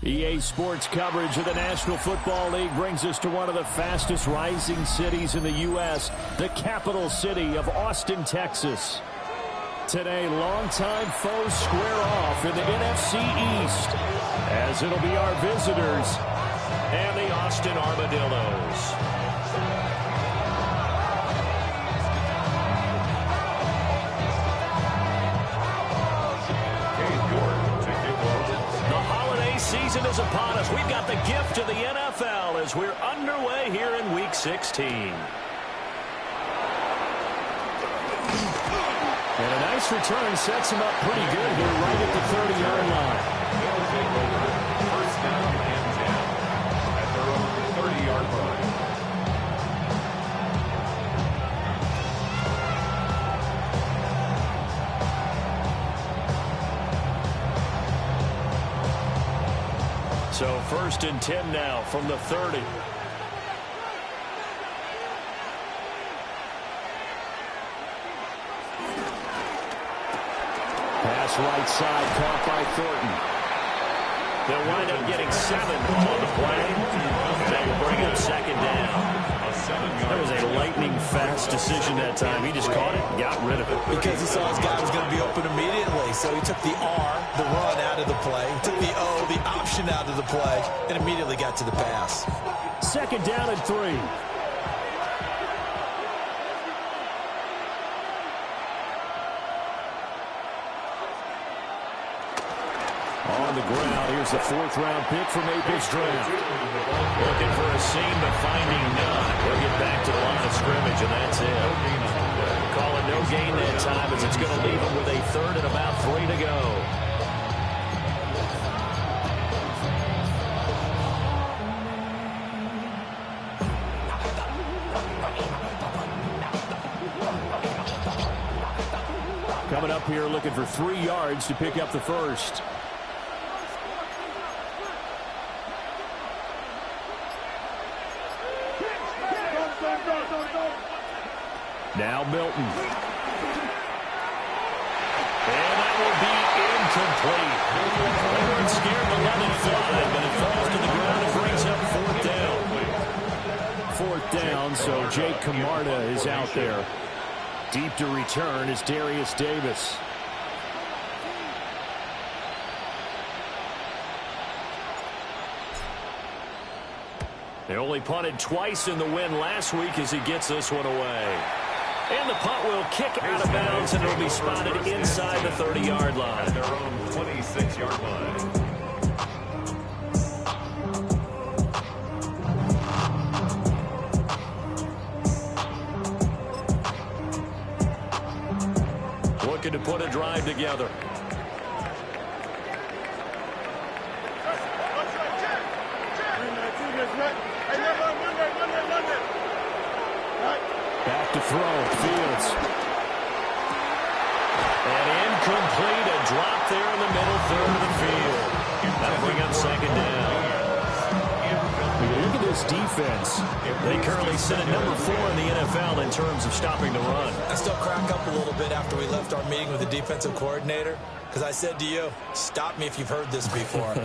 EA Sports coverage of the National Football League brings us to one of the fastest rising cities in the U.S., the capital city of Austin, Texas. Today, longtime foes square off in the NFC East, as it'll be our visitors and the Austin Armadillos. Season is upon us. We've got the gift of the NFL as we're underway here in Week 16. And a nice return sets him up pretty good here right at the 30-yard line. First down and 10 at their own 30-yard line. So first and 10 now from the 30. Pass right side, caught by Thornton. They'll wind up getting 7 on the play. That will bring up second down. That was a lightning-fast decision that time. He just caught it and got rid of it. Because he saw his guy was going to be open immediately. So he took the R, the run, out of the play. He took the O, the option, out of the play, and immediately got to the pass. Second down and 3. On the ground, here's the 4th-round pick from April's draft. Looking for a seam, but finding none. He'll get back to the line of scrimmage, and that's it. Call it no gain that time, as it's going to leave him with a 3rd and about 3 to go. Coming up here, looking for 3 yards to pick up the first. Now Milton. And that will be incomplete. They weren't scared to let it fly, but it falls to the ground and brings up 4th down. 4th down, so Jake Camarda is out there. Deep to return is Darius Davis. They only punted twice in the win last week as he gets this one away. And the punt will kick out of bounds, and it'll be spotted inside the 30-yard line. At their own 26-yard line. Looking to put a drive together. Back to throw, Fields. And incomplete, a drop there in the middle 3rd of the field. That'll bring up second down. Look at this defense. They currently sit at number 4 in the NFL in terms of stopping the run. I still crack up a little bit after we left our meeting with the defensive coordinator, because I said to you, stop me if you've heard this before.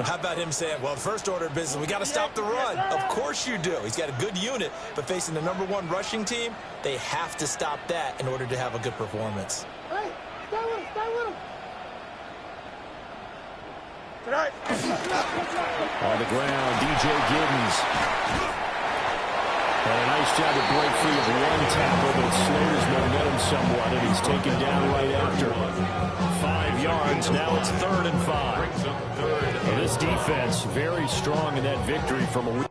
How about him saying, well, first order of business, we got to stop the run. Of course you do. He's got a good unit, but facing the number 1 rushing team, they have to stop that in order to have a good performance. Hey, stay with him. Tonight. On the ground, DJ Giddens. And a nice job to break free of 1 tackle, but it slowed his momentum somewhat, and he's taken down right after. 5 yards, now it's 3rd and 5. And this defense very strong in that victory from a week.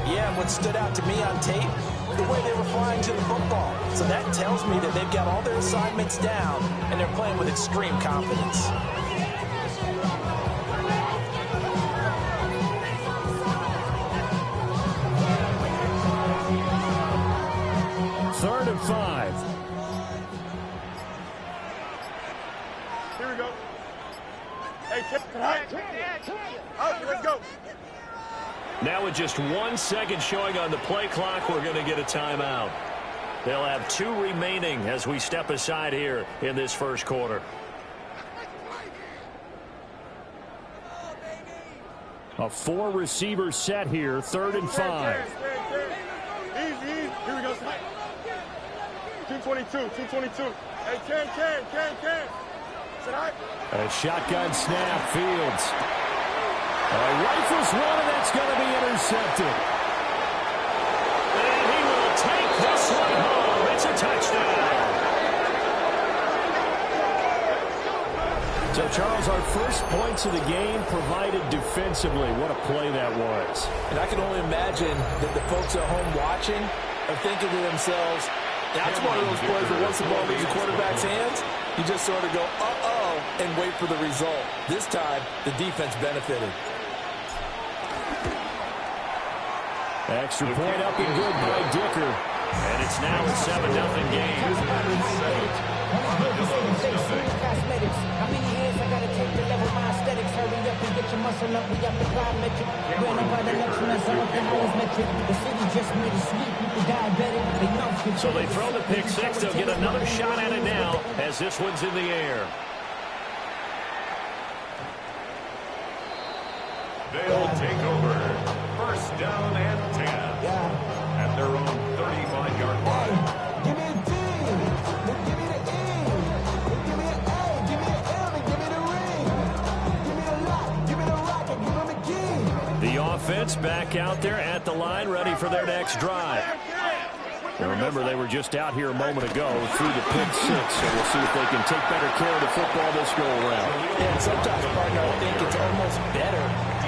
Yeah, and what stood out to me on tape, the way they were flying to the football. So that tells me that they've got all their assignments down, and they're playing with extreme confidence. Third and 5. Here we go. Hey, Let's go. Now with just 1 second showing on the play clock, we're going to get a timeout. They'll have 2 remaining as we step aside here in this first quarter. A 4-receiver set here, 3rd and 5. Easy. Here we go. 222. Hey, can. A shotgun snap, Fields. Rifles one, and that's going to be intercepted. And he will take this one home. It's a touchdown. So, Charles, our first points of the game provided defensively. What a play that was. And I can only imagine that the folks at home watching are thinking to themselves, that's one of those plays that once the ball leaves the quarterback's hands, you just sort of go, uh-oh, and wait for the result. This time, the defense benefited. Extra point up and good by Dicker. And it's now a 7-0 game. How many years I gotta take to level my aesthetics? Hurry up and get your muscle up. We got the prime metric. Ran up by the election as something always metric. The city just made a sweep. People diabetic. They know. So they throw the pick six. They'll get another shot at it now as this one's in the air. They'll take over. First down and 10. At their own 35-yard line. Give me a D. Give me the E. Give me an A. Give me an M. And give me the ring. Give me a lock. Give me the rock. And give me the key. The offense back out there at the line, ready for their next drive. And remember, they were just out here a moment ago through the pick six, so we'll see if they can take better care of the football this go-around. Yeah, and sometimes, partner, I think it's almost better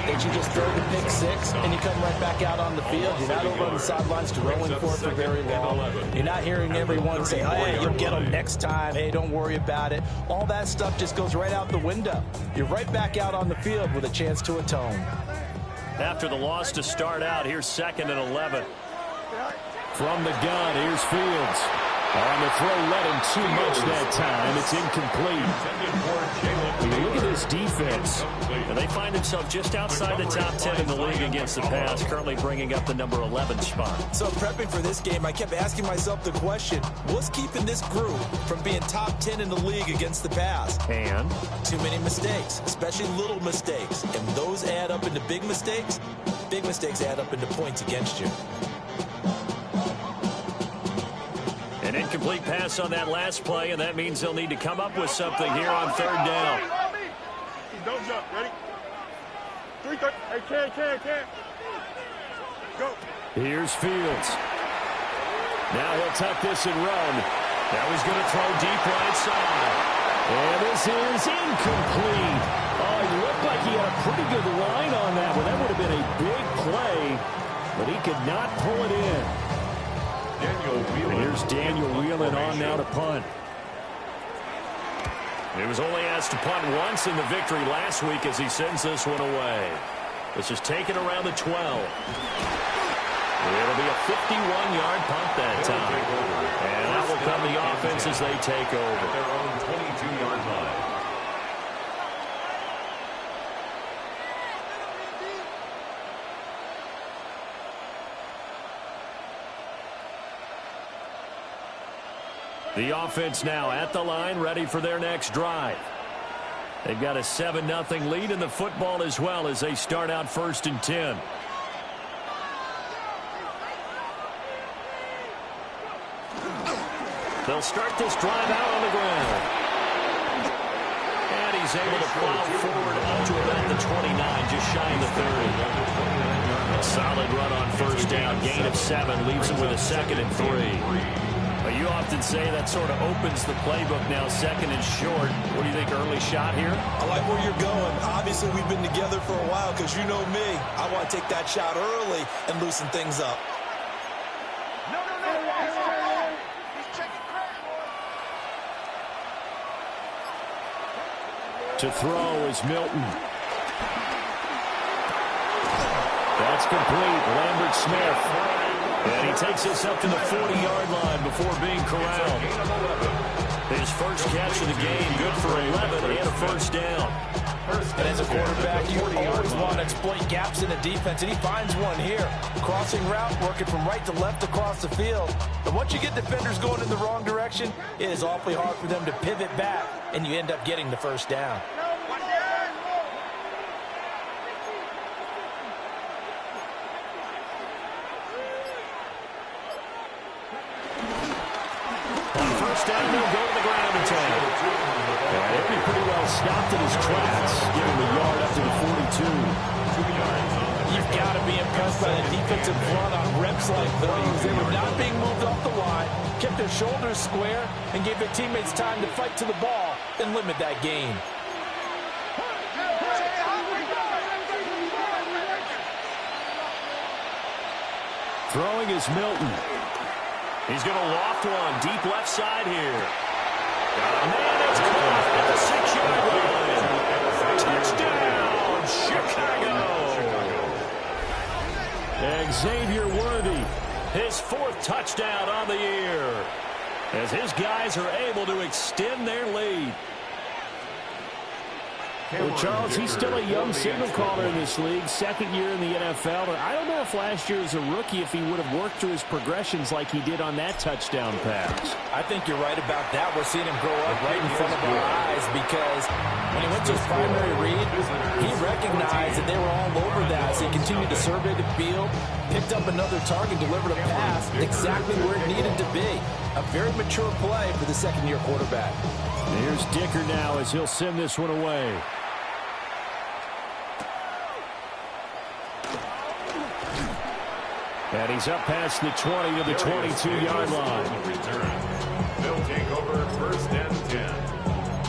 that you just throw the pick six and you come right back out on the field. You're not over on the sidelines throwing for it for very long. You're not hearing everyone say, oh, yeah, you'll get them next time. Hey, don't worry about it. All that stuff just goes right out the window. You're right back out on the field with a chance to atone. After the loss to start out, here's 2nd and 11. From the gun, here's Fields. On the throw, led him too much that time. It's incomplete. Look at this defense. And they find themselves just outside the top 10 in the league against the pass, currently bringing up the number 11 spot. So prepping for this game, I kept asking myself the question, what's keeping this group from being top 10 in the league against the pass? And Too many mistakes, especially little mistakes. And those add up into big mistakes. Big mistakes add up into points against you. an incomplete pass on that last play, and that means they'll need to come up with something here on 3rd down. Don't jump. Ready? 3-30. Hey, can. Go. Here's Fields. Now he'll tuck this and run. Now he's going to throw deep right side. And this is incomplete. Oh, he looked like he had a pretty good line on that one. That would have been a big play, but he could not pull it in. And here's Daniel Whelan on now to punt. He was only asked to punt once in the victory last week as he sends this one away. This is taken around the 12. It'll be a 51-yard punt that time. And that will come the offense as they take over. At their own 22-yard line. The offense now at the line, ready for their next drive. They've got a 7-0 lead in the football as well as they start out 1st and 10. They'll start this drive out on the ground. And he's able to plow forward up to about the 29, just shy of the 30. A solid run on 1st down. Gain of 7 leaves him with a 2nd and 3. You often say that sort of opens the playbook now, 2nd and short. What do you think, early shot here? I like where you're going. Obviously, we've been together for a while because you know me. I want to take that shot early and loosen things up. To throw is Milton. That's complete. Lambert Smith. And he takes this up to the 40-yard line before being corralled. His first catch of the game, good for 11 and a 1st down. And as a quarterback, you always want to exploit gaps in the defense, and he finds one here. Crossing route, working from right to left across the field. But once you get defenders going in the wrong direction, it is awfully hard for them to pivot back, and you end up getting the first down. Down, they'll go to the ground attack. And he'll be pretty well stopped in his tracks, giving the yard up to the 42. You've got to be impressed by the defensive front on reps like those. They were not being moved off the line, kept their shoulders square, and gave their teammates time to fight to the ball and limit that gain. Throwing is Milton. He's going to loft one deep left side here. Man, it's caught at the 6-yard line. Touchdown, Chicago. Xavier Worthy, his 4th touchdown on the year, as his guys are able to extend their lead. Well, Charles, he's still a young signal caller in this league, 2nd year in the NFL. But I don't know if last year as a rookie, if he would have worked through his progressions like he did on that touchdown pass. I think you're right about that. We're seeing him grow up right in front of our eyes, because when he went to his primary read, he recognized that they were all over that. So he continued to survey the field, picked up another target, delivered a pass exactly where it needed to be. A very mature play for the 2nd-year quarterback. Here's Dicker now as he'll send this one away. And he's up past the 20 to the 22-yard line. They'll take over 1st and 10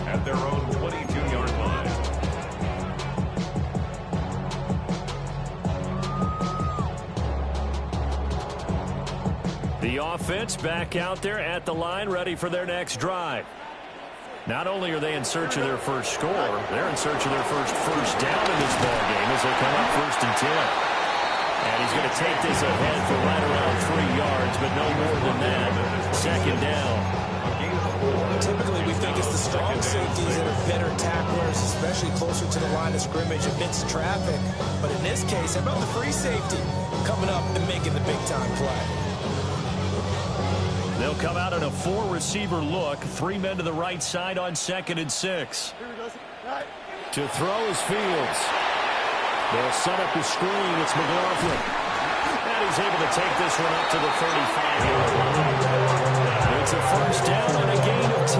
at their own 22-yard line. The offense back out there at the line, ready for their next drive. Not only are they in search of their first score, they're in search of their first down in this ball game as they come up 1st and 10. And he's going to take this ahead for right around 3 yards, but no more than that. 2nd down. Typically, we think it's the strong safeties that are better tacklers, especially closer to the line of scrimmage amidst traffic. But in this case, how about the free safety coming up and making the big-time play? They'll come out in a 4-receiver look. 3 men to the right side on 2nd and 6. To throw is Fields. They'll set up the screen. It's McLaughlin. And he's able to take this one up to the 35-yard line. It's a first down on a gain of 10.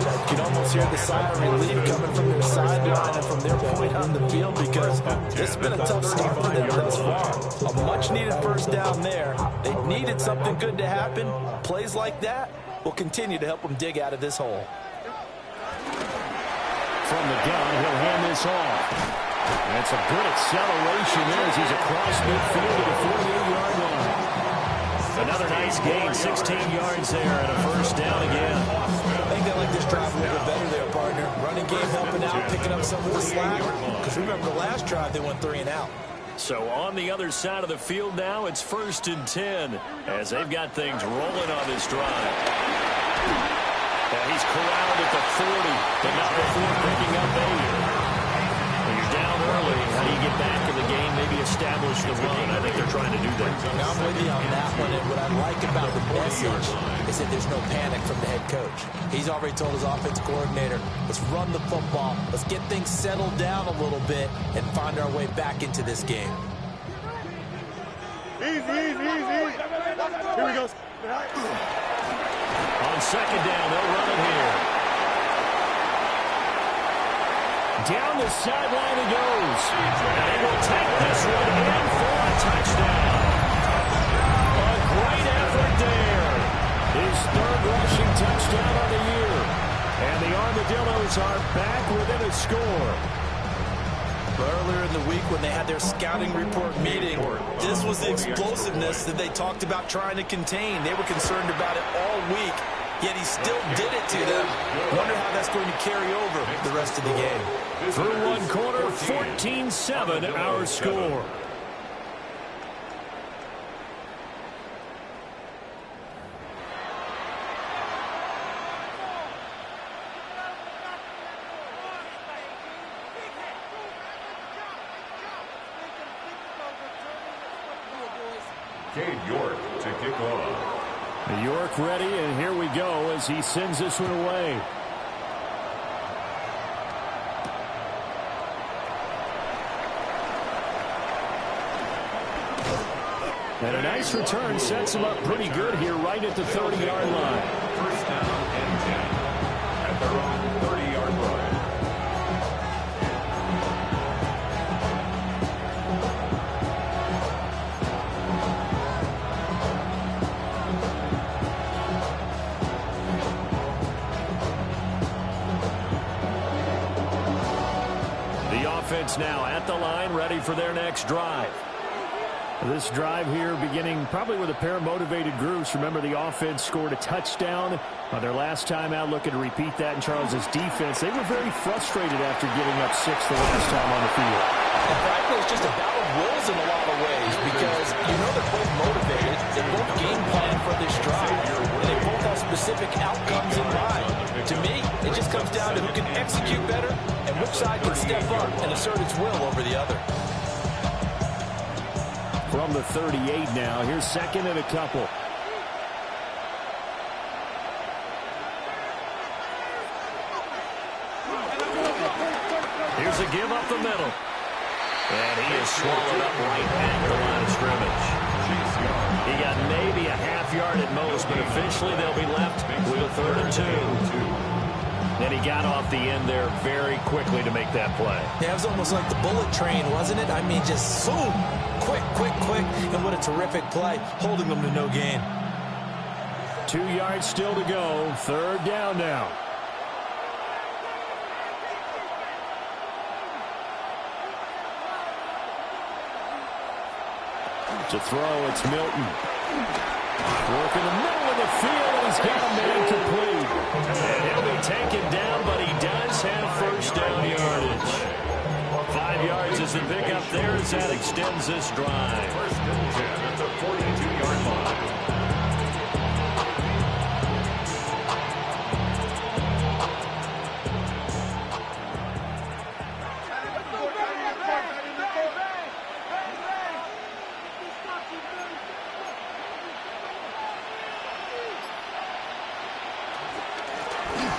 You can almost hear the sigh of relief coming from their sideline and from their point on the field, because it's been a tough start for them thus far. A much-needed first down there. They needed something good to happen. Plays like that will continue to help them dig out of this hole. From the gun, he'll hand this off. That's a good acceleration there as he's across midfield to the 48-yard line. Another nice gain, 16 yards there, and a first down again. I think they like this drive a little bit better there, partner. Running game helping out, picking up some of the slack. Because remember, the last drive they went 3 and out. So on the other side of the field now, it's 1st and 10 as they've got things rolling on this drive. And he's corralled at the 40, but not before picking up 8. When you're down early, how do you get back in the game, maybe establish the run? I think they're trying to do that. I'm with you on that one, and what I like about the message is that there's no panic from the head coach. He's already told his offensive coordinator, let's run the football, let's get things settled down a little bit, and find our way back into this game. Easy, easy, easy. Here we go. On 2nd down, they'll run it here. Down the sideline he goes. And they will take this one in for a touchdown. A great effort there. His 3rd rushing touchdown of the year. And the Armadillos are back within a score. Earlier in the week when they had their scouting report meeting, this was the explosiveness that they talked about trying to contain. They were concerned about it all week, yet he still did it to them. Wonder how that's going to carry over the rest of the game. Through one quarter, 14-7 our score. Cade York to kick off. York ready, and here we go as he sends this one away. And a nice return sets him up pretty good here right at the 30-yard line. First down and 10 at their own 30-yard line. The offense now at the line, ready for their next drive. This drive here beginning probably with a pair of motivated groups. Remember, the offense scored a touchdown on their last time out. Looking to repeat that in Charles's defense. They were very frustrated after giving up 6 the last time on the field. And frankly, it's just a battle of wills in a lot of ways because you know they're both motivated. They both game plan for this drive. And they both have specific outcomes in mind. To me, it just comes down to who can execute better and which side can step up and assert its will over the other. From the 38 now. Here's second and a couple. Here's a give up the middle. And he is swallowed up right at the line of scrimmage. He got maybe a half yard at most, but officially they'll be left with a 3rd and 2. And he got off the end there very quickly to make that play. Yeah, it was almost like the bullet train, wasn't it? I mean, just zoom. Quick, quick, quick. And what a terrific play, holding them to no gain. 2 yards still to go. 3rd down now. To throw, it's Milton. Work in the middle of the field, and he's got a man complete. And he'll be taken down, but he does have first down yardage. 5 yards is the pickup there as that extends this drive. First and 10 at the 42-yard line.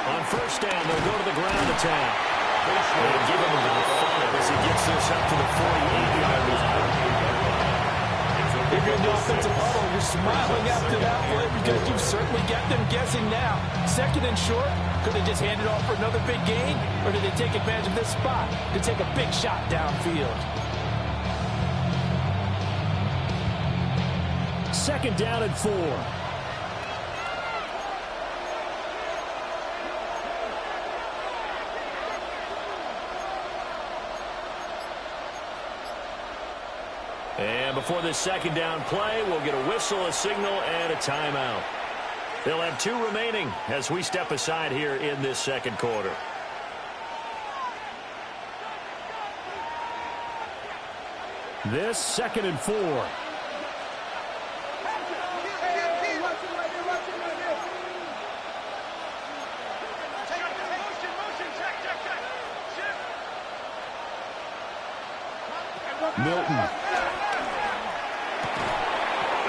On first down, they'll go to the ground attack. They'll give him about 5 as he gets this up to the 48-yard line. If you're in the offensive huddle, you're smiling after that play because you've certainly got them guessing now. 2nd and short, could they just hand it off for another big gain? Or did they take advantage of this spot to take a big shot downfield? 2nd down and 4. And before this 2nd down play, we'll get a whistle, a signal, and a timeout. They'll have 2 remaining as we step aside here in this 2nd quarter. This 2nd and 4. Milton.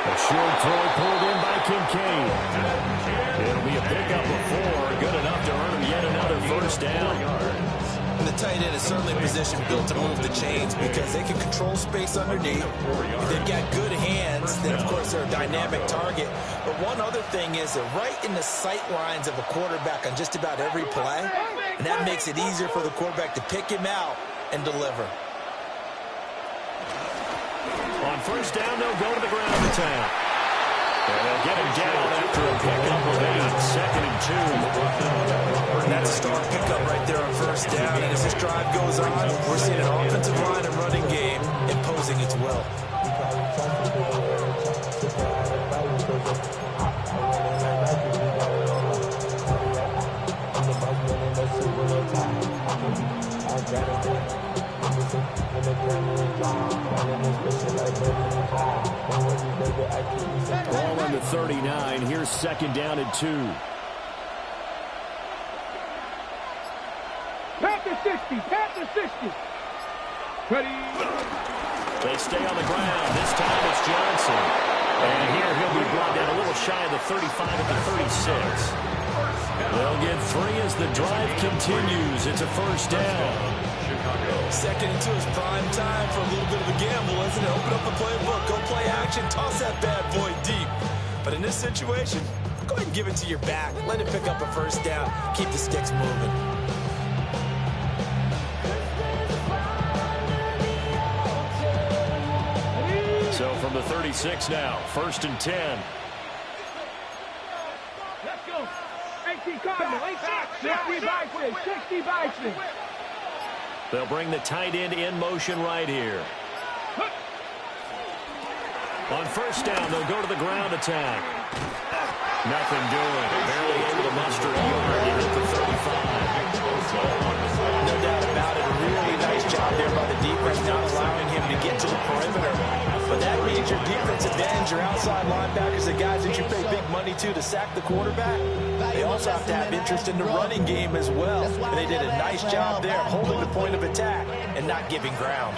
A short throw pulled in by Kincaid. It'll be a pickup of 4. Good enough to earn him yet another first down. And the tight end is certainly a position built to move the chains because they can control space underneath. If they've got good hands, then of course they're a dynamic target. But one other thing is they're right in the sight lines of a quarterback on just about every play. And that makes it easier for the quarterback to pick him out and deliver. On first down, they'll go to the ground attack. And they'll get him down after a pickup of 8. 2nd and 2. And that's a strong pickup right there on first down. And as this drive goes on, we're seeing an offensive line and running game imposing its will. Ball on the 39. Here's 2nd down and 2. Panther 60, Panther 60. Ready. They stay on the ground. This time it's Johnson. 35 at the 36. They'll get 3 as the drive continues. It's a first down. Second into his prime time for a little bit of a gamble, isn't it? Open up the playbook, go play action, toss that bad boy deep. But in this situation, go ahead and give it to your back. Let him pick up a first down. Keep the sticks moving. So from the 36 now, first and 10. Let's go. 18 Cardinal. 60 by 6. 60 by 6. They'll bring the tight end in motion right here. On first down, they'll go to the ground attack. Nothing doing. Barely able to muster a yard. He hit the 35. No doubt about it. A really nice job there by the defense, not allowing him to get to the perimeter. But that means your defensive ends, your outside linebackers, the guys that you pay big money to sack the quarterback, they also have to have interest in the running game as well. And they did a nice job there holding the point of attack and not giving ground.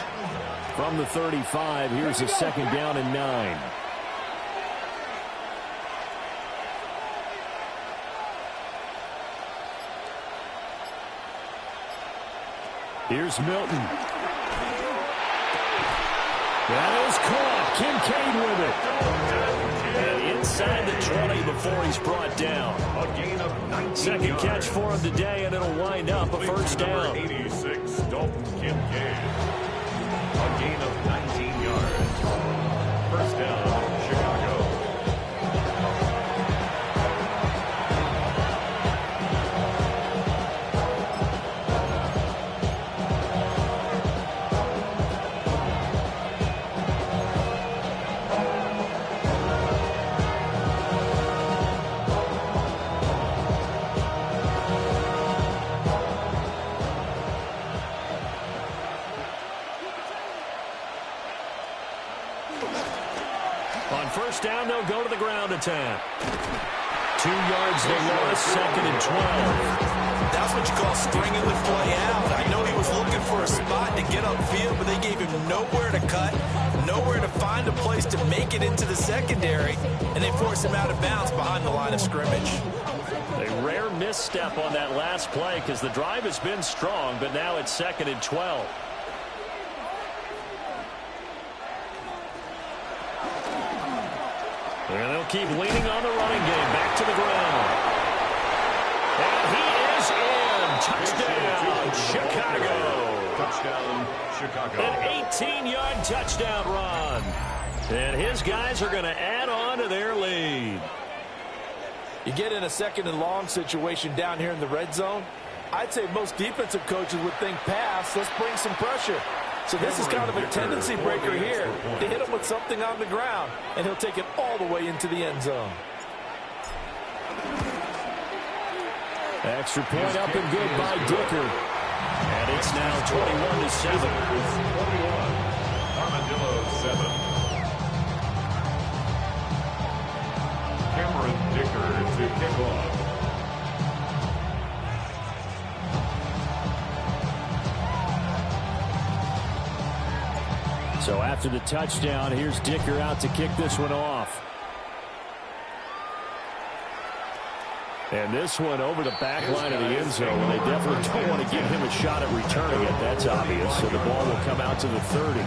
From the 35, here's a second down and 9. Here's Milton. That is caught. Kincaid with it. And inside the 20 before he's brought down. A gain of 19 Second yards. catch for him today, and it'll wind up a first down. 86, Dalton Kincaid. A gain of 19 yards. First down, Chicago. On first down, they'll go to the ground attack. 2 yards they lost, second and 12. That's what you call stringing the play out. I know he was looking for a spot to get upfield, but they gave him nowhere to cut, nowhere to find a place to make it into the secondary, and they forced him out of bounds behind the line of scrimmage. A rare misstep on that last play because the drive has been strong, but now it's second and 12. And they'll keep leaning on the running game. Back to the ground. And he is in. Touchdown, Chicago. Touchdown, Chicago. An 18-yard touchdown run. And his guys are going to add on to their lead. You get in a second and long situation down here in the red zone, I'd say most defensive coaches would think pass. Let's bring some pressure. So this is kind of a tendency breaker here to hit him with something on the ground, and he'll take it all the way into the end zone. Extra point up and good by Dicker. And it's now 21-7. Armadillos 7. Cameron Dicker to kick off. So after the touchdown, here's Dicker out to kick this one off. And this one over the back line of the end zone. They definitely don't want to give him a shot at returning it. That's obvious. So the ball will come out to the 30.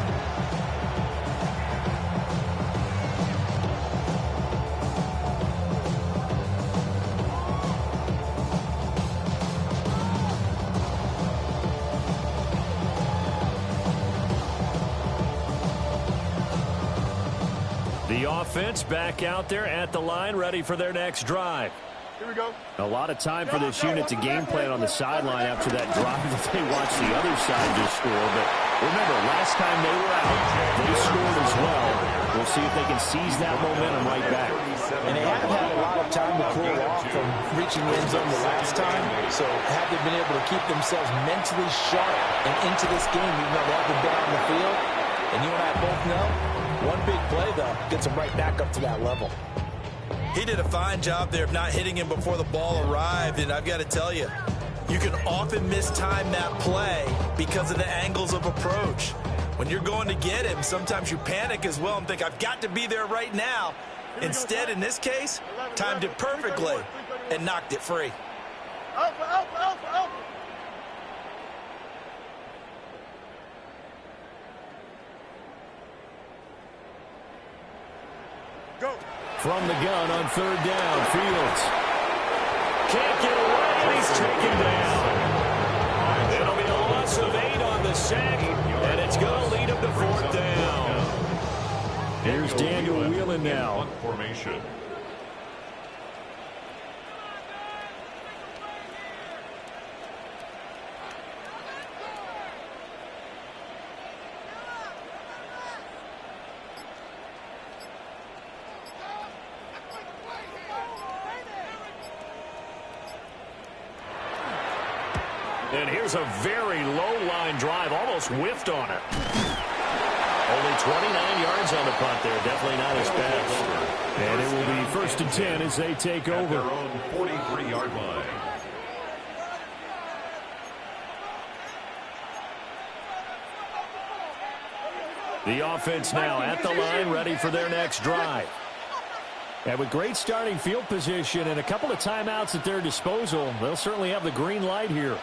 The offense back out there at the line, ready for their next drive. Here we go. A lot of time for this unit to game plan on the sideline after that drive that they watched the other side just score. But remember, last time they were out, they scored as well. We'll see if they can seize that momentum right back. And they haven't had a lot of time to cool off from reaching the end zone the last time. So have they been able to keep themselves mentally sharp and into this game, even though they haven't been on the field? And you and I both know, one big play, though, gets them right back up to that level. He did a fine job there of not hitting him before the ball arrived, and I've got to tell you, you can often mistime that play because of the angles of approach. When you're going to get him, sometimes you panic as well and think, I've got to be there right now. Instead, in this case, timed it perfectly and knocked it free. Go. From the gun on third down, Fields. Can't get away, and he's taken down. It'll be a loss of 8 on the sack, and it's going to lead him to fourth down. Here's Daniel Whelan now. Formation. And here's a very low-line drive, almost whiffed on it. Only 29 yards on the punt there, definitely not his best. And it will be 1st and 10 as they take over. Their own 43-yard line. The offense now at the line, ready for their next drive. And with great starting field position and a couple of timeouts at their disposal, they'll certainly have the green light here.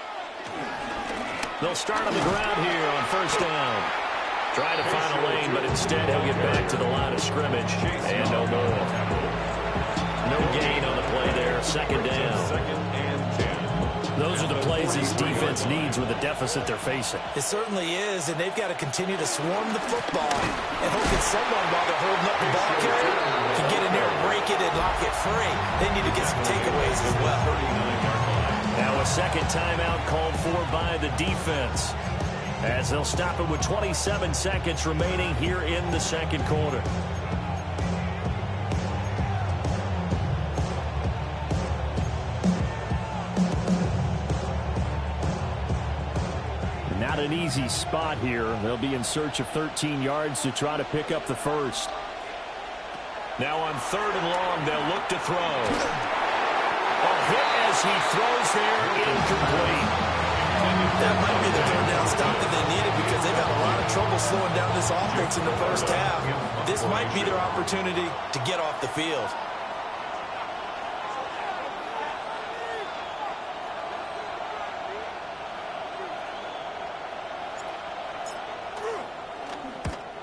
They'll start on the ground here on 1st down. Trying to find a lane, but instead he'll get back to the line of scrimmage. And no more. No gain on the play there. 2nd down. 2nd and 10. Those are the plays this defense needs with the deficit they're facing. It certainly is, and they've got to continue to swarm the football and hope that someone, while they're holding up the ball carrier, can get in there, break it, and lock it free. They need to get some takeaways as well. 39-yard line. Now a second timeout called for by the defense, as they'll stop it with 27 seconds remaining here in the 2nd quarter. Not an easy spot here. They'll be in search of 13 yards to try to pick up the first. Now on 3rd and long, they'll look to throw. A hit as he throws there, incomplete. That might be the 3rd down stop that they needed, because they've had a lot of trouble slowing down this offense in the 1st half. This might be their opportunity to get off the field.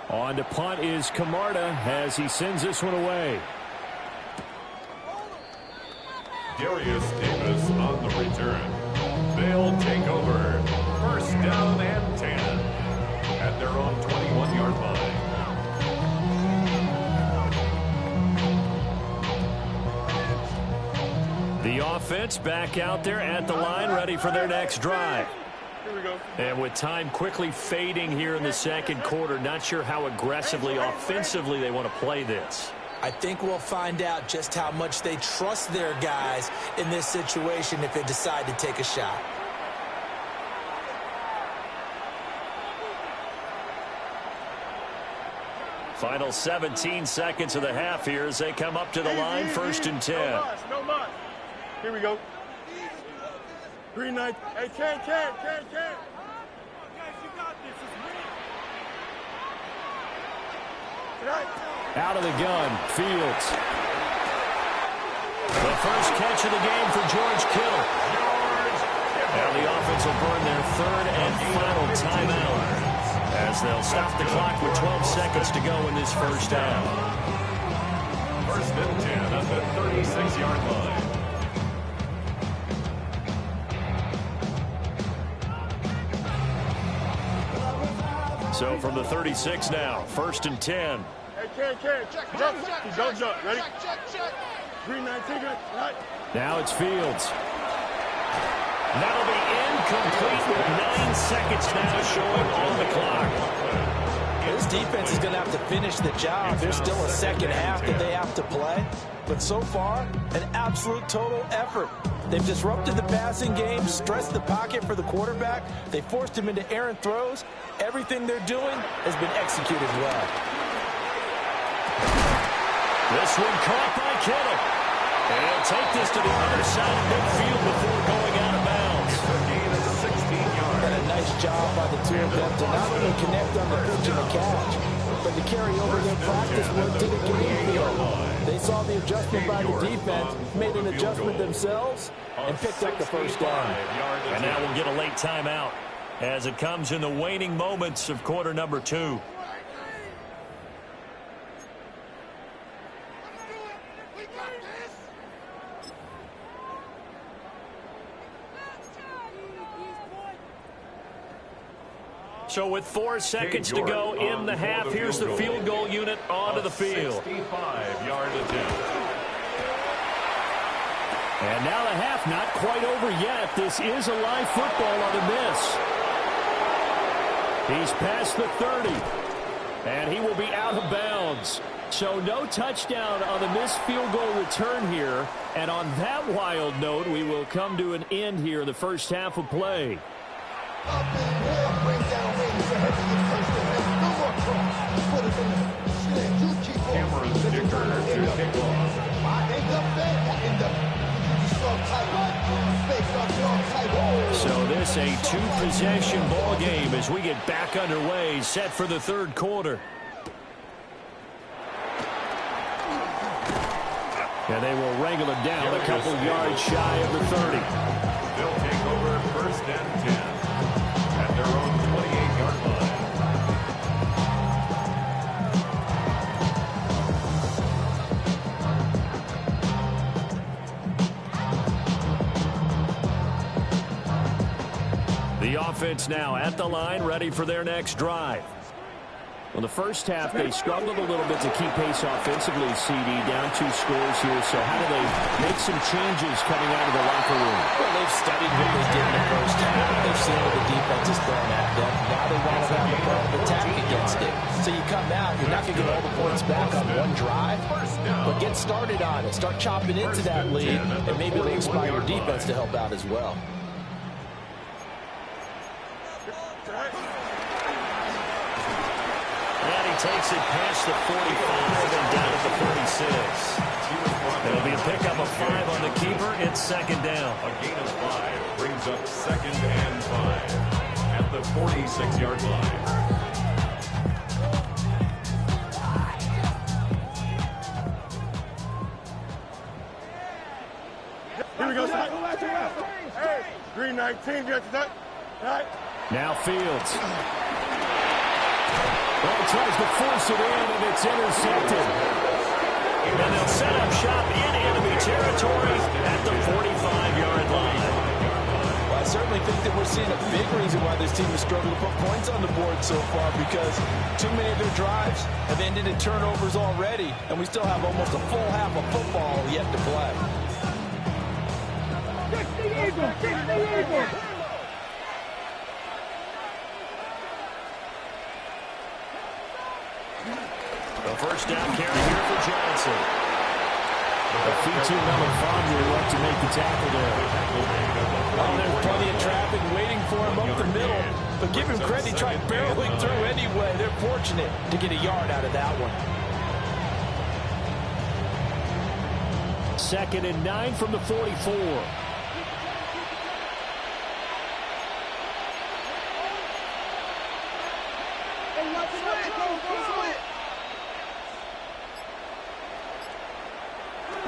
On to punt is Camarda as he sends this one away. Darius Davis on the return. They'll take over. 1st down and 10 at their own 21-yard line. The offense back out there at the line, ready for their next drive. Here we go. And with time quickly fading here in the 2nd quarter, not sure how aggressively, offensively they want to play this. I think we'll find out just how much they trust their guys in this situation if they decide to take a shot. Final 17 seconds of the half here as they come up to the line, 1st and 10. No muss. Here we go. Green light. Hey, Ken. Guys, you got this. It's me. Out of the gun, Fields. The first catch of the game for George Kittle. Now the offense will burn their 3rd and final timeout, as they'll stop the clock with 12 seconds to go in this 1st down. 1st and 10 at the 36-yard line. So from the 36 now, 1st and 10. Hey, Ken. Don't jump. Ready? Check. Green light, take it. Right. Now it's Fields. That'll be incomplete with 9 seconds now showing on the clock. This defense is going to have to finish the job. There's still a 2nd half that they have to play. But so far, an absolute total effort. They've disrupted the passing game, stressed the pocket for the quarterback. They forced him into errant throws. Everything they're doing has been executed well. This one caught by Kittle. And he'll take this to the other side of midfield before going out of bounds. And a nice job by the two of them to not only connect on the pitch and the catch, but to carry over their practice work to the game field. They saw the adjustment by the defense, made an adjustment themselves, and picked up the first down. And now we'll get a late timeout as it comes in the waning moments of quarter number 2. So with 4 seconds to go in the half, here's the field goal unit onto the field. 65-yard attempt. And now the half not quite over yet. This is a live football on the miss. He's past the 30. And he will be out of bounds. So no touchdown on the missed field goal return here. And on that wild note, we will come to an end here in the first half of play. Cameron Dicker to kick off. So this a 2-possession ball game as we get back underway, set for the third quarter. And they will wrangle it down a couple yards shy of the 30. They'll take over first and 10 at their own 28-yard line. The offense now at the line, ready for their next drive. Well, the first half, they struggled a little bit to keep pace offensively, CD, down 2 scores here. So how do they make some changes coming out of the locker room? Well, they've studied what they did in the first half. They've seen what the defense is throwing at them. Now they want to have a plan of attack against it. So you come out, you're not going to get all the points back on one drive, but get started on it. Start chopping into that lead, and maybe it'll inspire your defense to help out as well. And he takes it past the 45 and down at the 46. It'll be a pickup of 5 on the keeper. It's second down. A gain of 5 brings up second and 5 at the 46-yard line. Here we go, son. Hey, green 19, get that. Right. Now Fields. Well, tries to force it in, and it's intercepted. And they'll set up shop in enemy territory at the 45-yard line. Well, I certainly think that we're seeing a big reason why this team has struggled to put points on the board so far, because too many of their drives have ended in turnovers already, and we still have almost a full half of football yet to play. The first down carry here for Johnson. A feature number 5 here up to make the tackle there. Oh, there's plenty of traffic waiting for him up the middle. But give him credit, he tried barreling through anyway. They're fortunate to get a yard out of that one. Second and 9 from the 44.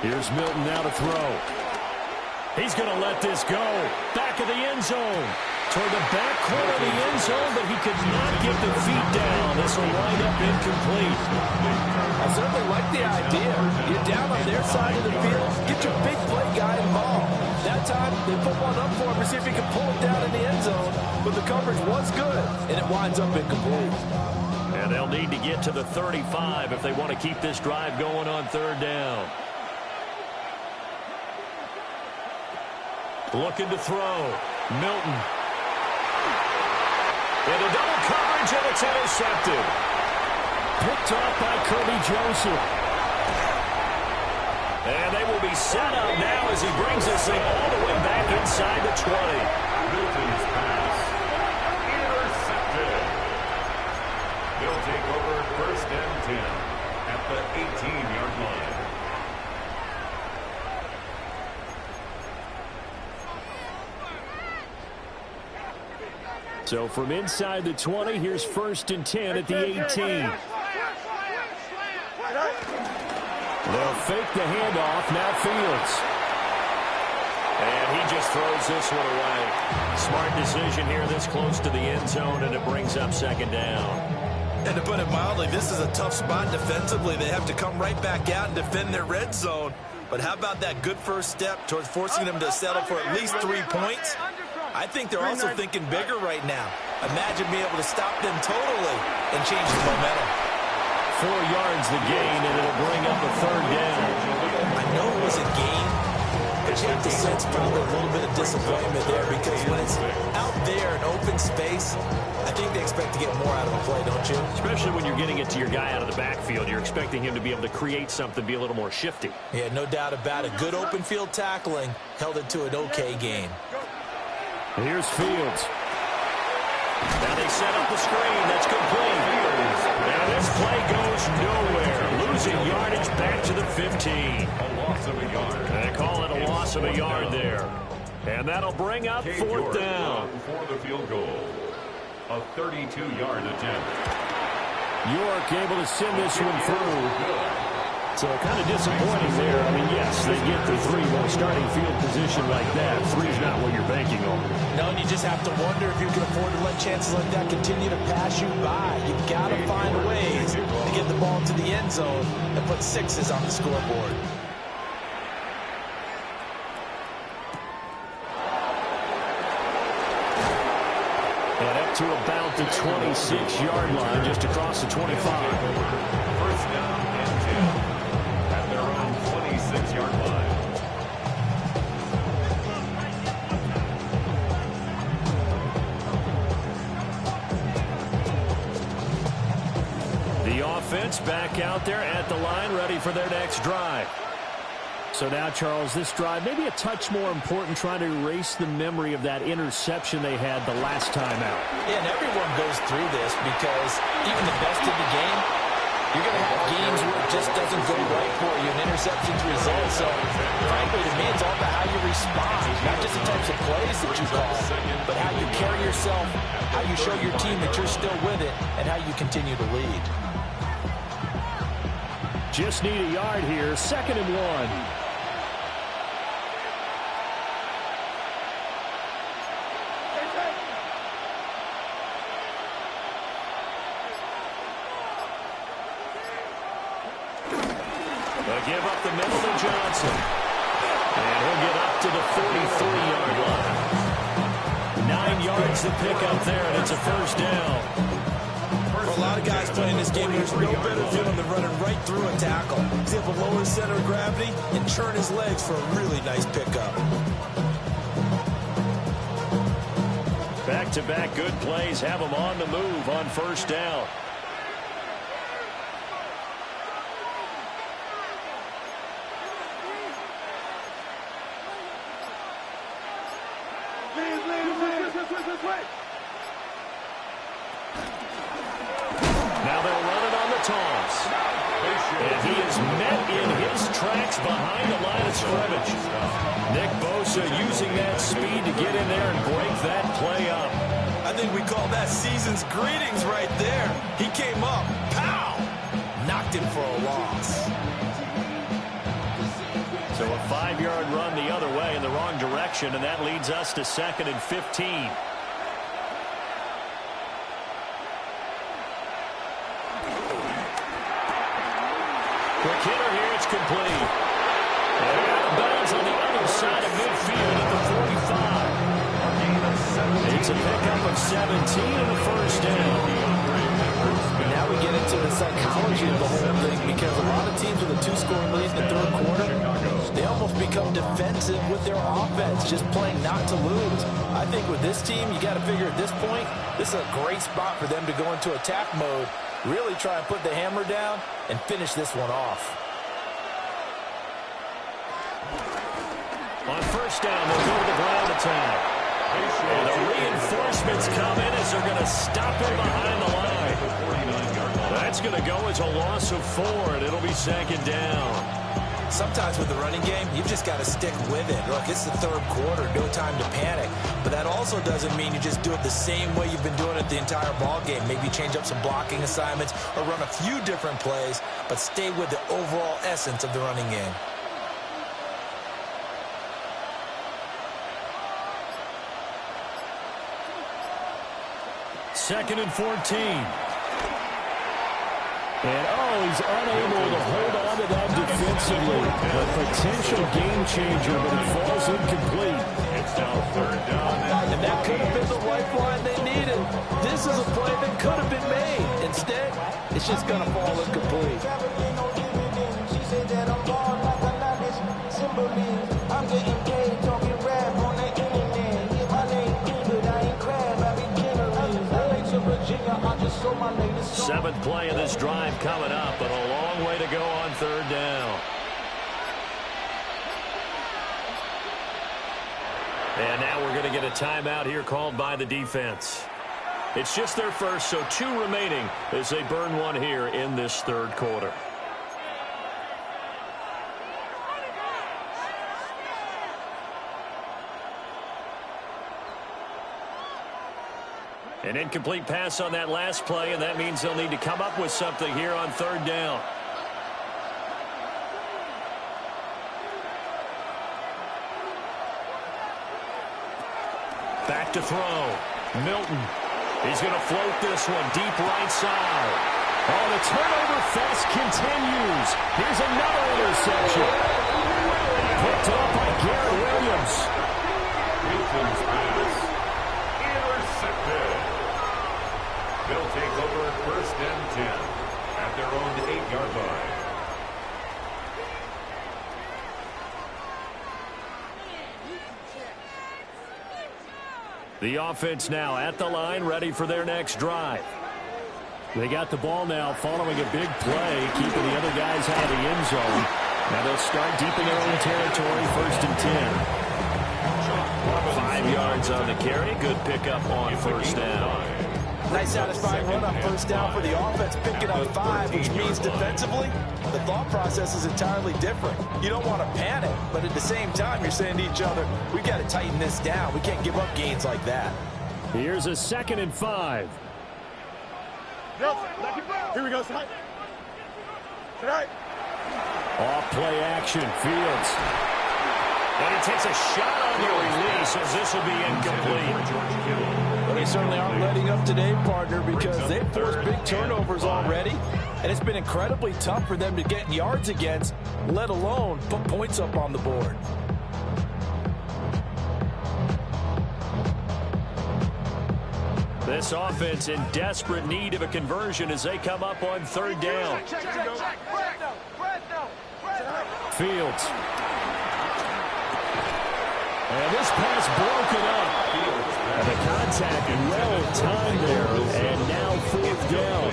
Here's Milton now to throw. He's going to let this go. Back of the end zone. Toward the back corner of the end zone, but he could not get the feet down. This will wind up incomplete. I certainly like the idea. Get down on their side of the field. Get your big play guy involved. That time, they put one up for him to see if he could pull it down in the end zone. But the coverage was good, and it winds up incomplete. And they'll need to get to the 35 if they want to keep this drive going on third down. Looking to throw. Milton. Into double coverage, and it's intercepted. Picked off by Kirby Joseph. And they will be set up now as he brings this thing all the way back inside the 20. Milton's pass intercepted. They'll take over first and 10 at the 18-yard line. So from inside the 20, here's first and 10 at the 18. They'll fake the handoff. Now Fields. And he just throws this one away. Smart decision here this close to the end zone, and it brings up second down. And to put it mildly, this is a tough spot defensively. They have to come right back out and defend their red zone. But how about that good first step towards forcing them to settle for at least 3 points? I think they're also thinking bigger right now. Imagine being able to stop them totally and change the momentum. 4 yards the gain, and it'll bring up a third down. I know it was a gain, but you have to sense probably a little bit of disappointment there because when it's out there in open space, I think they expect to get more out of a play, don't you? Especially when you're getting it to your guy out of the backfield. You're expecting him to be able to create something, be a little more shifty. Yeah, no doubt about it. Good open field tackling held it to an okay gain. Here's Fields. Now they set up the screen. That's complete. Now this play goes nowhere. Losing yardage back to the 15. A loss of a yard. They call it a loss of a yard there. And that'll bring up fourth down. For the field goal. A 32-yard attempt. York able to send this one through. So kind of disappointing there. I mean, yes, they get the 3 while starting field position like that. 3's not what you're banking on. No, and you just have to wonder if you can afford to let chances like that continue to pass you by. You've got to find ways to get the ball to the end zone and put 6s on the scoreboard. And up to about the 26-yard line, just across the 25. First down and 10 at their own 26-yard line. The offense back out there at the line, ready for their next drive. So now, Charles, this drive maybe a touch more important, trying to erase the memory of that interception they had the last time out. Yeah, and everyone goes through this because even the best of the game, you're going to have games where it just doesn't go right for you, and interceptions result. So, frankly, to me, it's all about how you respond, not just the types of plays that you call, but how you carry yourself, how you show your team that you're still with it, and how you continue to lead. Just need a yard here, 2nd and 1. They'll give up the middle to Johnson. And he'll get up to the 43-yard line. 9 yards to pick up there, and it's a first down. For a lot of guys playing this game, there's no better feeling than running right through a tackle. He's able to lower his center of gravity and turn his legs for a really nice pickup. Back-to-back good plays have them on the move on first down. Now they'll run it on the toss. And he is met in his tracks behind the line of scrimmage. Nick Bosa using that speed to get in there and break that play up. I think we call that season's greetings right there. He came up, pow, knocked him for a loss. So a 5-yard run the other way in the wrong direction, and that leads us to 2nd and 15. Quick hitter here, it's complete. And out of bounds on the other side of midfield at the 45. It's a pickup of 17 and a first down. Now we get into the psychology of the whole thing because a lot of teams with a 2-score lead in the 3rd quarter, they almost become defensive with their offense, just playing not to lose. I think with this team, you got to figure at this point, this is a great spot for them to go into attack mode, really try and put the hammer down and finish this one off. On first down, they'll go to the ground attack. And the reinforcements come in as they're going to stop him behind the line. That's going to go as a loss of 4, and it'll be 2nd down. Sometimes with the running game, you've just got to stick with it. Look, it's the third quarter, no time to panic. But that also doesn't mean you just do it the same way you've been doing it the entire ball game. Maybe change up some blocking assignments or run a few different plays, but stay with the overall essence of the running game. Second and 14. And, he's unable to hold on to that defensively. A potential game changer, but it falls incomplete. It's now third down. And that could have been the lifeline they needed. This is a play that could have been made. Instead, it's just going to fall incomplete. I'm getting paid talking rap on the internet. Yeah, my name good, I ain't crab, I be generous. LA to Virginia, I just sold my latest song. Seventh play of this drive coming up, but a long way to go on third down. And now we're going to get a timeout here called by the defense. It's just their first, so 2 remaining as they burn one here in this third quarter. An incomplete pass on that last play, and that means they'll need to come up with something here on third down. Back to throw. Milton. He's going to float this one deep right side. Oh, the turnover fest continues. Here's another interception. Picked up by Garrett Williams. Wilson's pass intercepted. They'll take over first and 10 at their own 8-yard line. The offense now at the line, ready for their next drive. They got the ball now following a big play, keeping the other guys out of the end zone. Now they'll start deep in their own territory, first and 10. 5 yards on the carry. Good pickup on first down. Nice satisfying run on first down for the offense, picking up 5, which means defensively, the thought process is entirely different. You don't want to panic, but at the same time, you're saying to each other, we got to tighten this down. We can't give up gains like that. Here's a 2nd and 5. Here we go, side. Tonight. Off play action, Fields. And he takes a shot on the release as this will be incomplete. Well, they certainly aren't letting up today, partner, because they've forced big turnovers already, and it's been incredibly tough for them to get yards against, let alone put points up on the board. This offense in desperate need of a conversion as they come up on third down. Fields. And this pass broken up. And the contact well timed there. And now fourth down.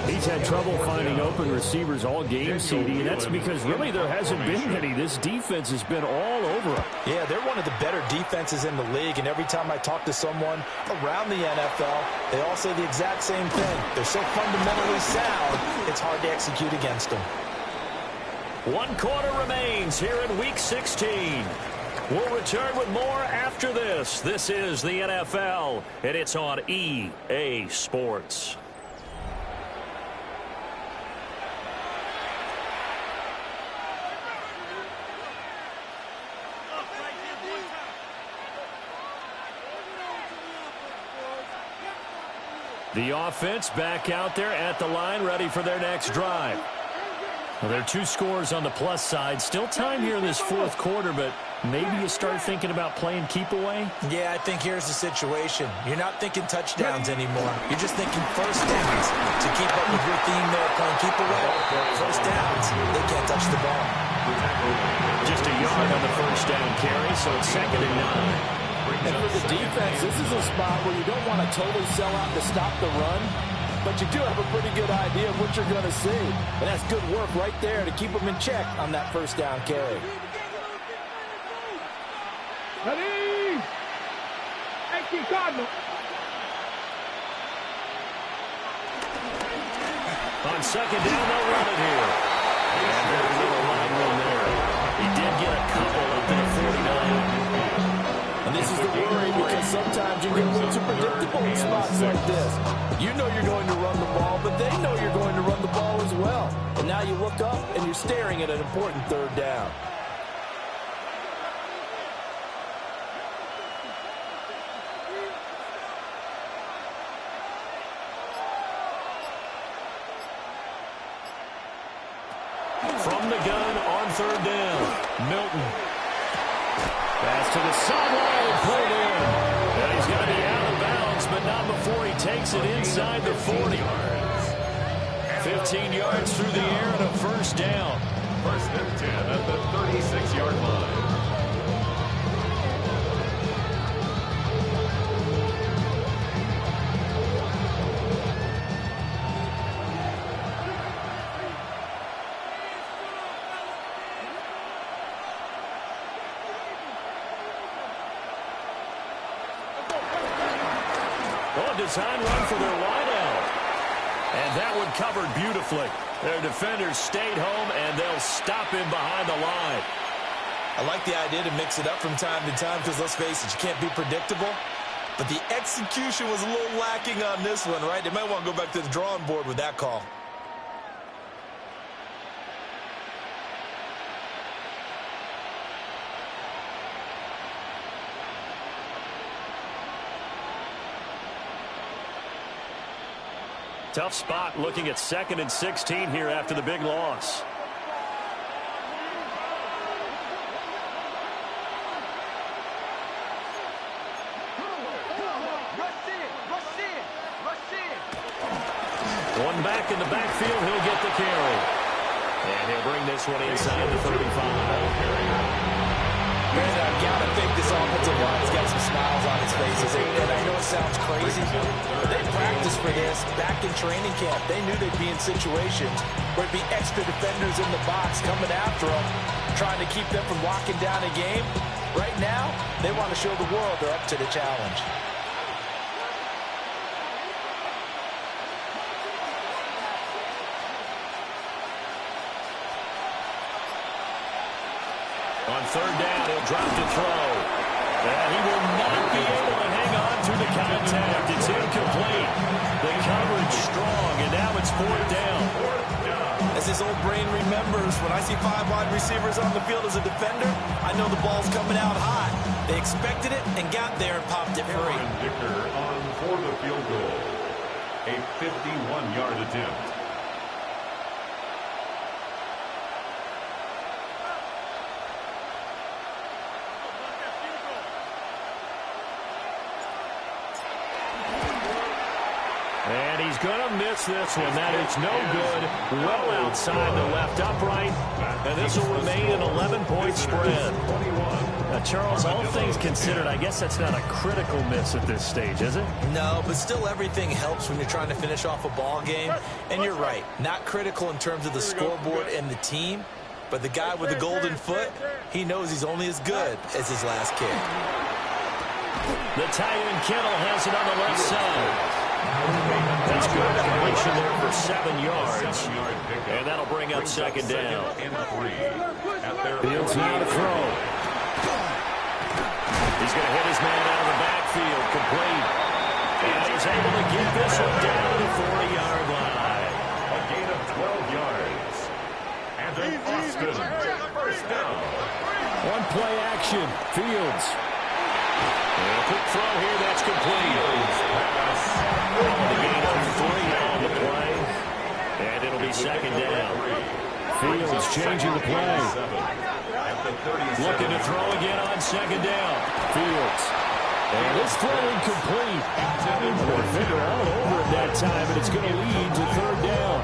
He's had trouble finding open receivers all game, CD, and that's because really there hasn't been any. This defense has been all over him. Yeah, they're one of the better defenses in the league, and every time I talk to someone around the NFL, they all say the exact same thing. They're so fundamentally sound, it's hard to execute against them. 1 quarter remains here in Week 16. We'll return with more after this. This is the NFL, and it's on EA Sports. The offense back out there at the line, ready for their next drive. Well, there are 2 scores on the plus side. Still time here in this fourth quarter, but maybe you start thinking about playing keep away? Yeah, I think here's the situation. You're not thinking touchdowns anymore. You're just thinking first downs. To keep up with your theme there, playing keep away, first downs, they can't touch the ball. Just a yard on the first down carry, so it's 2nd and 9. And for the defense, this is a spot where you don't want to totally sell out to stop the run, but you do have a pretty good idea of what you're going to see. And that's good work right there to keep them in check on that first down carry. Ready? Hey, Cardinal. On 2nd down, they'll run it here. And they're sometimes you get a little too predictable in spots like this. You know you're going to run the ball, but they know you're going to run the ball as well. And now you look up and you're staring at an important third down. From the gun on third down, Milton. Pass to the sideline, pulled in. And he's going to be out of bounds, but not before he takes it inside the 40. 15 yards through the air and a first down. First and 10 at the 36-yard line. Design run for their wideout. And that one covered beautifully. Their defenders stayed home, and they'll stop him behind the line. I like the idea to mix it up from time to time because, let's face it, you can't be predictable. But the execution was a little lacking on this one, right? They might want to go back to the drawing board with that call. Tough spot looking at 2nd and 16 here after the big loss. One back in the backfield, he'll get the carry. And he'll bring this one inside the 35. Man, I've got to think this offensive line's got some smiles on his faces. And I know it sounds crazy, but they practiced for this back in training camp. They knew they'd be in situations where it'd be extra defenders in the box coming after them, trying to keep them from locking down a game. Right now, they want to show the world they're up to the challenge. On third down, he'll drop to throw. And he will not be able to hang on to the contact. It's incomplete. The coverage strong, and now it's 4th down. As his old brain remembers, when I see 5 wide receivers on the field as a defender, I know the ball's coming out hot. They expected it and got there and popped it free. Dicker on for the field goal. A 51-yard attempt. And he's going to miss this one. That is no good. Well outside the left upright. And this will remain an 11-point spread. Now, Charles, all things considered, I guess that's not a critical miss at this stage, is it? No, but still everything helps when you're trying to finish off a ball game. And you're right, not critical in terms of the scoreboard and the team. But the guy with the golden foot, he knows he's only as good as his last kick. The tight end Kittle has it on the left side. That's good completion there for 7 yards. And that'll bring up 2nd down. Fields now to throw. He's going to hit his man out of the backfield, complete. And he's able to get this one down to the 40-yard line. A gain of 12 yards. And an Austin first down. One play action. Fields. And a quick throw here, that's complete. The gain of 3 on the play. And it'll be 2nd down. Fields changing the play. Looking to throw again on 2nd down. Fields. And this throw incomplete. Defender all over it that time, and it's going to lead to 3rd down.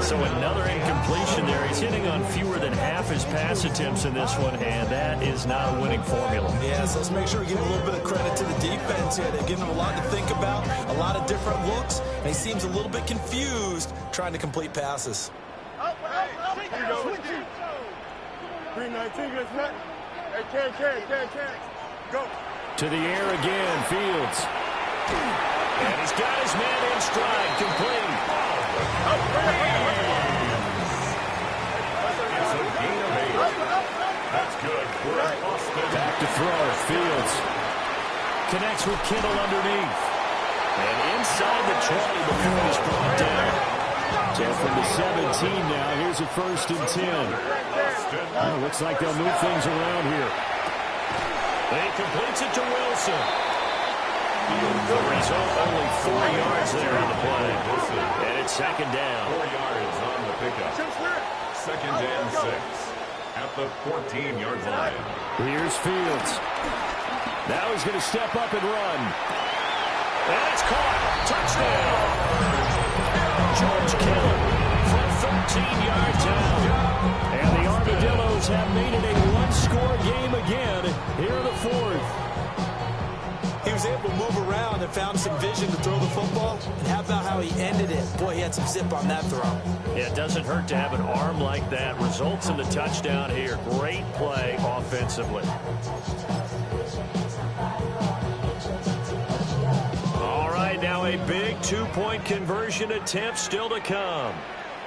So another incompletion there. He's hitting on fewer than half his pass attempts in this one, and that is not a winning formula. Yeah, so let's make sure we give a little bit of credit to the defense here. They've given him a lot to think about, a lot of different looks, and he seems a little bit confused trying to complete passes. Here we go. 319 against net. Hey, can. Go. To the air again, Fields. And he's got his man in stride, complete. It's a gain of 8. That's good for Austin. Back to throw, Fields. connects with Kittle underneath. And inside the 20 before he's brought down. So from the 17 now, here's a 1st and 10. Well, looks like they'll move things around here. He completes it to Wilson. The result, only 4 yards there on the play. And it's 2nd down. 4 yards on the pickup. 2nd and 6 at the 14-yard line. Here's Fields. Now he's going to step up and run. And it's caught. Touchdown. George Kittle from 13 yards out. And the Armadillos have made it a one-score game again here in the 4th. He was able to move around and found some vision to throw the football. And how about how he ended it? Boy, he had some zip on that throw. Yeah, it doesn't hurt to have an arm like that. Results in the touchdown here. Great play offensively. All right, now a big 2-point conversion attempt still to come.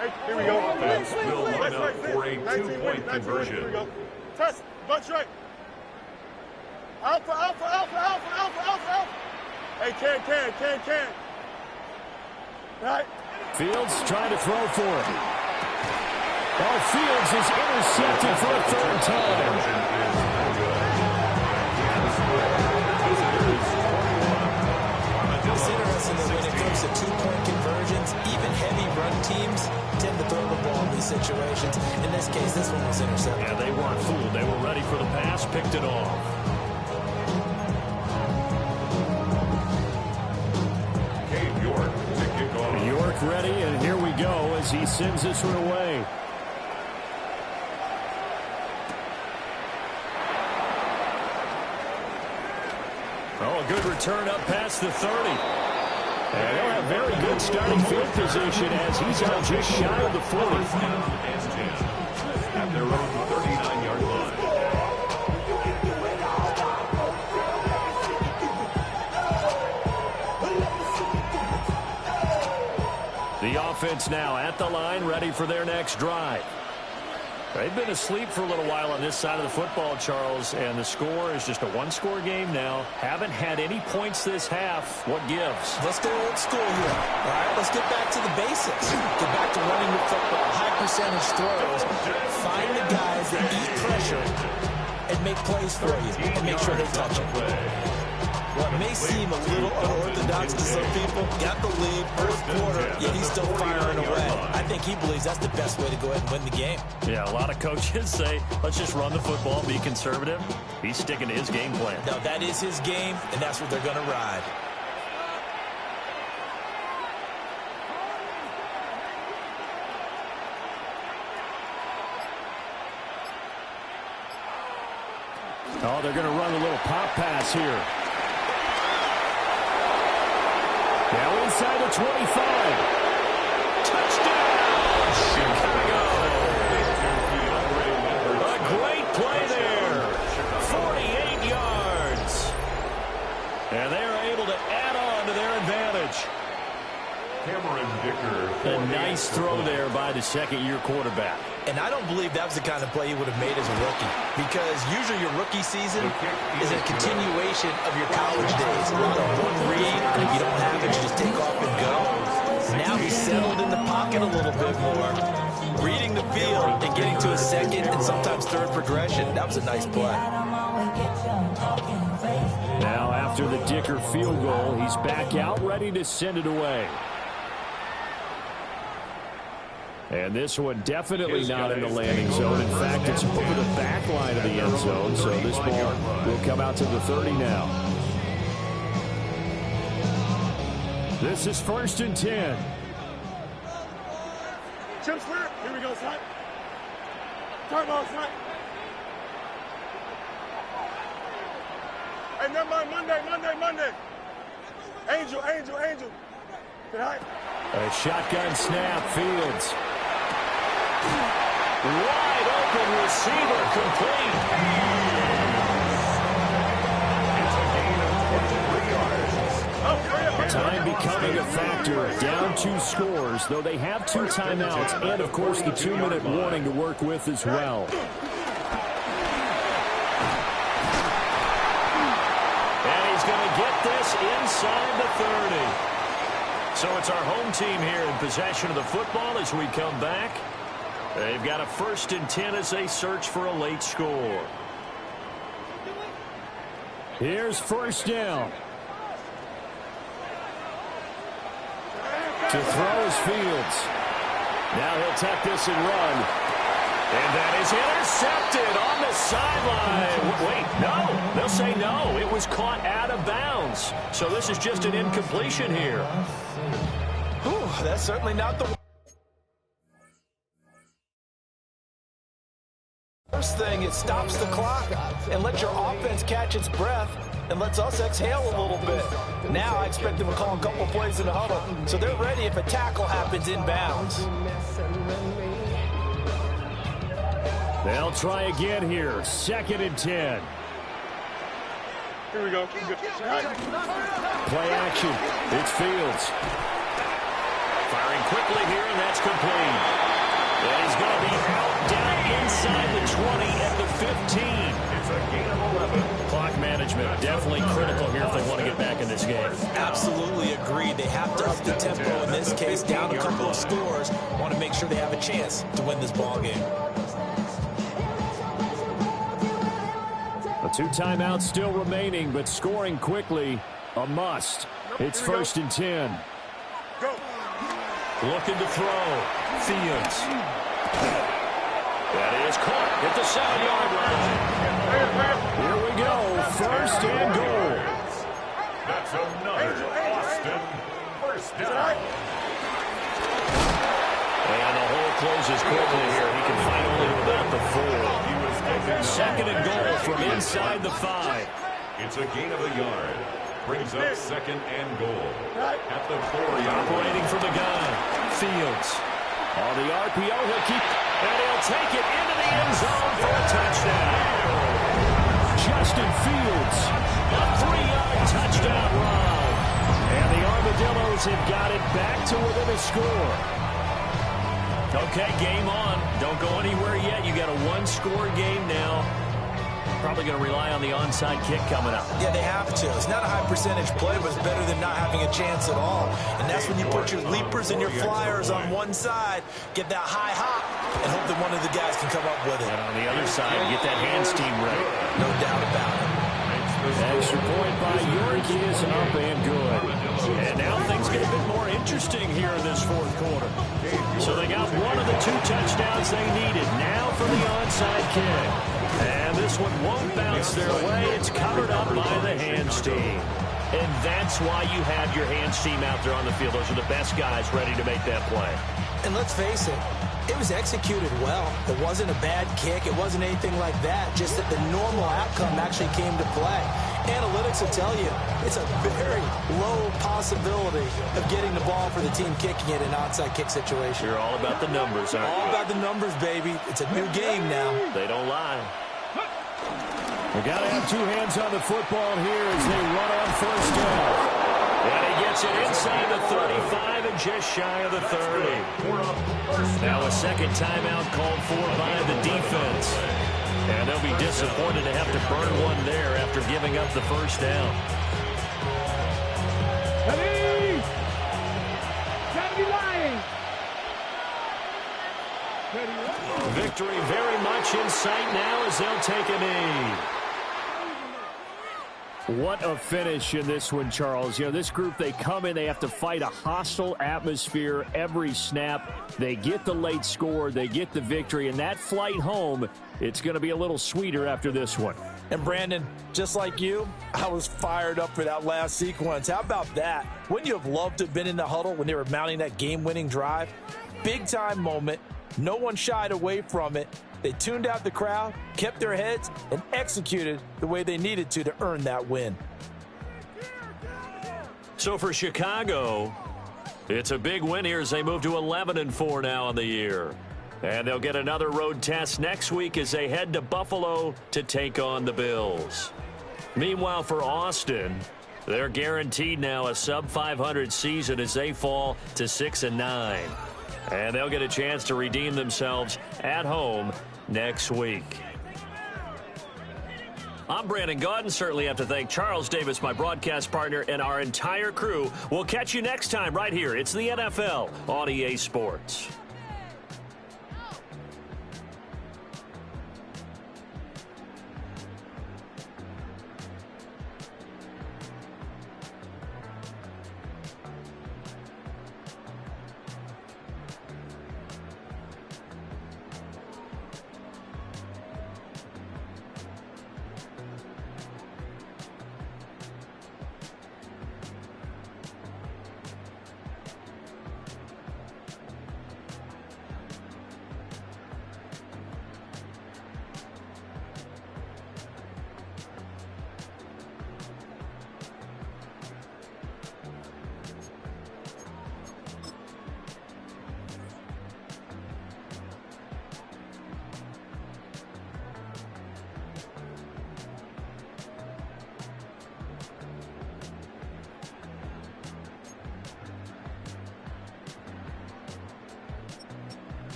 Hey, here we go. Offense will line up for a 2-point conversion. Here we go. Test. Bunch right. Alpha, alpha, alpha, alpha, alpha, alpha, alpha. Hey, can. Right. Fields trying to throw for it. Oh, Fields is intercepted for a 3rd time. It's interesting that when it comes to 2-point conversions, even heavy run teams tend to throw the ball in these situations. In this case, this one was intercepted. Yeah, they weren't fooled. They were ready for the pass, picked it off. York ready, and here we go as he sends this one away. Oh, a good return up past the 30. And they'll have very good starting field position as he's out just shy of the 40. At their own 39-yard line. The offense now at the line, ready for their next drive. They've been asleep for a little while on this side of the football, Charles, and the score is just a one-score game now. Haven't had any points this half. What gives? Let's go old school here. All right, let's get back to the basics. Get back to running the football, high percentage throws. Find the guys that eat pressure and make plays for you and make sure they touch it. What may seem a little unorthodox to some people, got the lead, 4th quarter, yet he's still firing away. I think he believes that's the best way to go ahead and win the game. Yeah, a lot of coaches say, let's just run the football, be conservative. He's sticking to his game plan. No, that is his game, and that's what they're going to ride. Oh, they're going to run a little pop pass here. Now inside the 25. Touchdown, Chicago. A great play there. 48 yards. And they are able to add on to their advantage. A nice throw there by the second-year quarterback. And I don't believe that was the kind of play he would have made as a rookie. Because usually your rookie season is a continuation of your college days. A lot of one read, and if you don't have it, you just take off and go. Now he's settled in the pocket a little bit more, reading the field and getting to a second and sometimes third progression. That was a nice play. Now after the Dicker field goal, he's back out ready to send it away. And this one definitely not in the landing zone. In fact, it's over the back line of the end zone. So this ball will come out to the 30 now. This is 1st and 10. Chips clear. Here we go, son. Turn ball, son. Hey, never mind. Monday. Angel. Tonight. A shotgun snap, Fields. Wide open receiver complete. Time becoming a factor. Down 2 scores, though they have 2 timeouts and, of course, the 2-minute warning to work with as well. And he's going to this inside the 30. So it's our home team here in possession of the football as we come back. They've got a 1st and 10 as they search for a late score. Here's 1st down. To throw is Fields. Now he'll tuck this and run. And that is intercepted on the sideline. Wait, no. They'll say no. It was caught out of bounds. So this is just an incompletion here. Whew, that's certainly not the first thing. It stops the clock and lets your offense catch its breath and lets us exhale a little bit. Now I expect them to call a couple plays in the huddle, so they're ready if a tackle happens inbounds. They'll try again here. 2nd and 10. Here we go. Play action. It's Fields. Firing quickly here, and that's complete. And he's going to be out down inside the 20 at the 15. It's a gain of 11. Clock management definitely critical here if they want to get back in this game. Absolutely agreed. They have to up the tempo in this case, down a couple of scores. Want to make sure they have a chance to win this ball game. A 2 timeouts still remaining, but scoring quickly, a must. It's 1st and 10. Go. Looking to throw. Fields. That is caught at the 7-yard line. Here we go. 1st and goal. That's another Austin 1st down. And the hole closes quickly here. He can find only about the 4. 2nd and goal from inside the 5. It's a gain of a yard. Brings up 2nd and goal. At the 4-yard Operating from the gun. Fields. On the RPO, he'll keep, and he'll take it into the end zone for a touchdown. Justin Fields, a 3-yard touchdown run. And the Armadillos have got it back to within a score. Okay, game on. Don't go anywhere yet. You got a 1-score game now. Probably going to rely on the onside kick coming up. Yeah, they have to. It's not a high percentage play, but it's better than not having a chance at all. And that's when you put your leapers and your flyers on one side, get that high hop, and hope that one of the guys can come up with it. And on the other side, get that hands team ready. No doubt about it. Extra point by York is up and good. And now things get a bit more interesting here in this 4th quarter. So they got one of the 2 touchdowns they needed. Now for the onside kick. And this one won't bounce their way. It's covered up by the hands team. And that's why you have your hands team out there on the field. Those are the best guys ready to make that play. And let's face it, it was executed well. It wasn't a bad kick. It wasn't anything like that. Just that the normal outcome actually came to play. Analytics will tell you it's a very low possibility of getting the ball for the team kicking it in an onside kick situation. You're all about the numbers, aren't you? All about the numbers, baby. It's a new game now. They don't lie. We got to have 2 hands on the football here as they run on 1st down. And he gets it inside the 35 and just shy of the 30. Now a 2nd timeout called for by the defense. And they'll be disappointed to have to burn one there after giving up the 1st down. Ready? Gotta be lying. Victory very much in sight now as they'll take a knee. What a finish in this one, Charles. You know, this group, they come in, they have to fight a hostile atmosphere every snap. They get the late score, they get the victory, and that flight home, it's going to be a little sweeter after this one. And Brandon, just like you, I was fired up for that last sequence. How about that? Wouldn't you have loved to have been in the huddle when they were mounting that game-winning drive? Big-time moment. No one shied away from it. They tuned out the crowd, kept their heads, and executed the way they needed to earn that win. So for Chicago, it's a big win here as they move to 11-4 now on the year. And they'll get another road test next week as they head to Buffalo to take on the Bills. Meanwhile, for Austin, they're guaranteed now a sub-500 season as they fall to 6-9. And they'll get a chance to redeem themselves at home next week. I'm Brandon Gaudin. Certainly have to thank Charles Davis, my broadcast partner, and our entire crew. We'll catch you next time right here. It's the NFL on EA Sports.